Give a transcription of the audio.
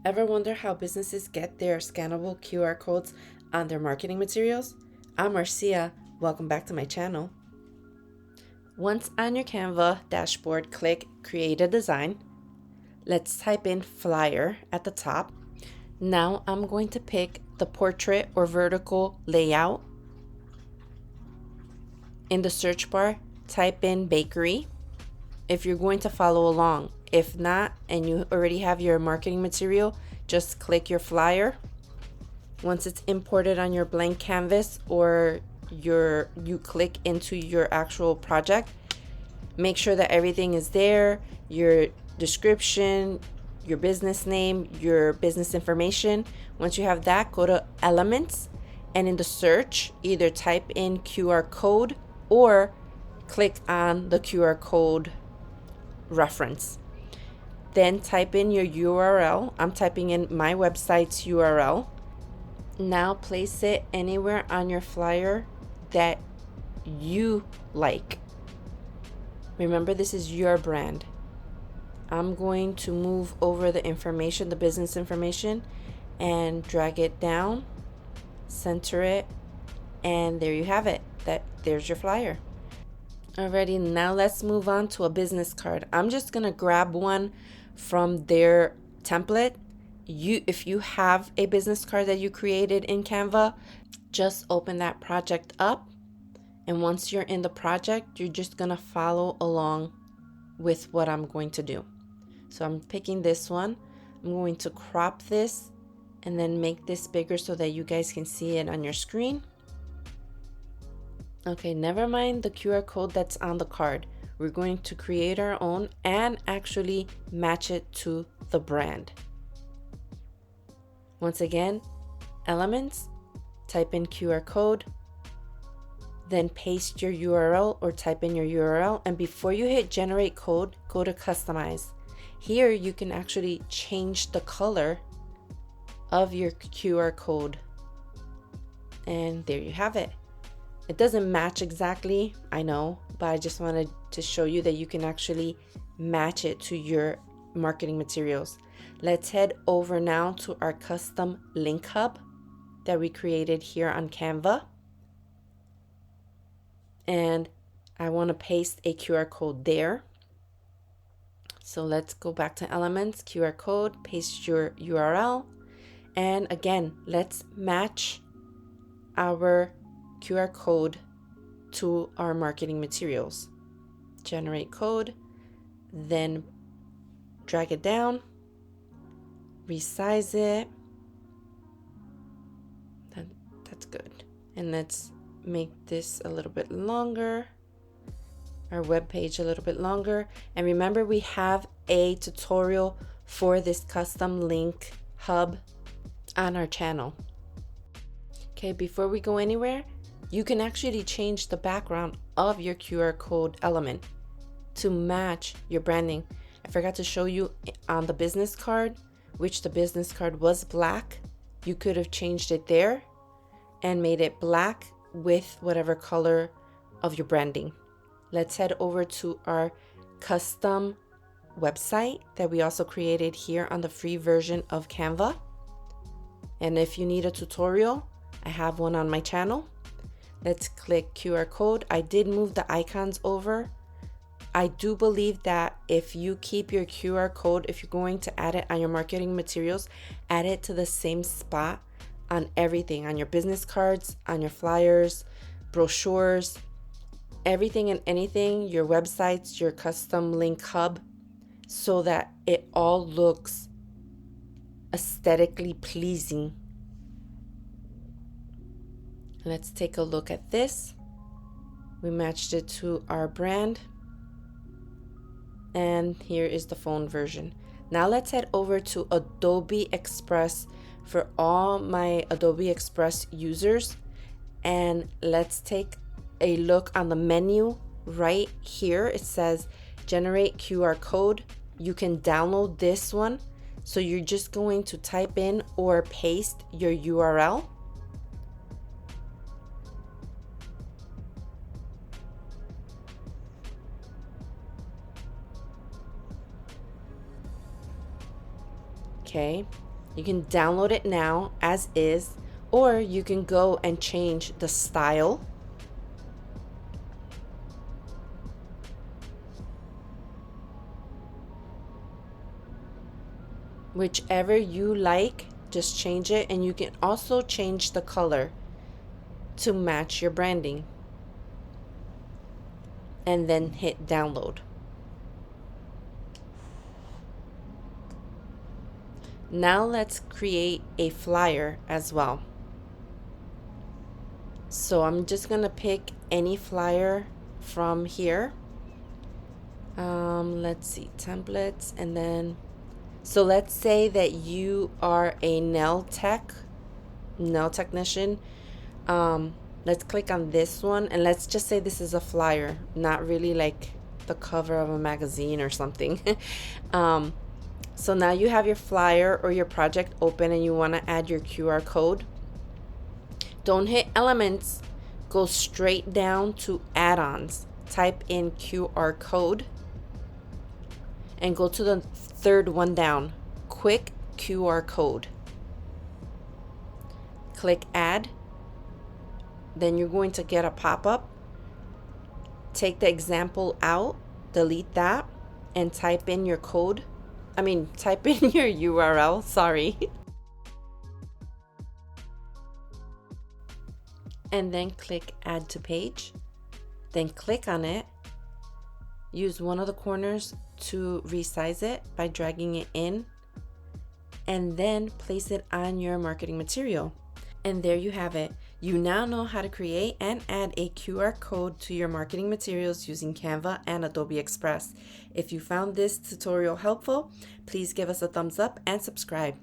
Ever wonder how businesses get their scannable QR codes on their marketing materials? I'm Marcia. Welcome back to my channel. Once on your Canva dashboard, click Create a Design. Let's type in flyer at the top. Now I'm going to pick the portrait or vertical layout. In the search bar, type in bakery if you're going to follow along. If not, and you already have your marketing material, just click your flyer. Once it's imported on your blank canvas or you click into your actual project, make sure that everything is there, your description, your business name, your business information. Once you have that, go to Elements, and in the search, either type in QR code or click on the QR code reference. Then type in your URL. I'm typing in my website's URL. Now place it anywhere on your flyer that you like. Remember, this is your brand. I'm going to move over the information, the business information, and drag it down, center it, and there you have it. There's your flyer. Alrighty, now let's move on to a business card. I'm just gonna grab one from their template. If you have a business card that you created in Canva, just open that project up, and once you're in the project, you're just gonna follow along with what I'm going to do. So I'm picking this one. I'm going to crop this and then make this bigger so that you guys can see it on your screen. Okay, never mind the QR code that's on the card. We're going to create our own and actually match it to the brand. Once again, Elements, type in QR code, then paste your URL or type in your URL. And before you hit generate code, go to customize. Here you can actually change the color of your QR code. And there you have it. It doesn't match exactly, I know, but I just wanted to show you that you can actually match it to your marketing materials. Let's head over now to our custom link hub that we created here on Canva. And I want to paste a QR code there. So let's go back to Elements, QR code, paste your URL. And again, let's match our QR code to our marketing materials. Generate code, then drag it down, resize it. That's good. And let's make this a little bit longer, our web page a little bit longer. And remember, we have a tutorial for this custom link hub on our channel. Okay, before we go anywhere, you can actually change the background of your QR code element to match your branding. I forgot to show you on the business card, which the business card was black. You could have changed it there and made it black with whatever color of your branding. Let's head over to our custom website that we also created here on the free version of Canva. And if you need a tutorial, I have one on my channel. Let's click QR code. I did move the icons over. I do believe that if you keep your QR code, if you're going to add it on your marketing materials, add it to the same spot on everything, on your business cards, on your flyers, brochures, everything and anything, your websites, your custom link hub, so that it all looks aesthetically pleasing. Let's take a look at this. We matched it to our brand. And here is the phone version. Now let's head over to Adobe Express for all my Adobe Express users. And let's take a look on the menu right here. It says generate QR code. You can download this one. So you're just going to type in or paste your URL. Okay, You can download it now as is, or you can go and change the style. Whichever you like, just change it, and you can also change the color to match your branding. And then hit download. Now let's create a flyer as well. So I'm just gonna pick any flyer from here. Let's see, templates, and then, so let's say that you are a nail technician. Let's click on this one, and let's just say this is a flyer, not really like the cover of a magazine or something. So now you have your flyer or your project open, and you want to add your QR code. Don't hit elements, go straight down to add-ons, type in QR code, and go to the third one down, quick QR code. Click add. Then you're going to get a pop-up. Take the example out, delete that, and type in your code. Type in your URL, sorry. And then click add to page. Then click on it. Use one of the corners to resize it by dragging it in. And then place it on your marketing material. And there you have it. You now know how to create and add a QR code to your marketing materials using Canva and Adobe Express. If you found this tutorial helpful, please give us a thumbs up and subscribe.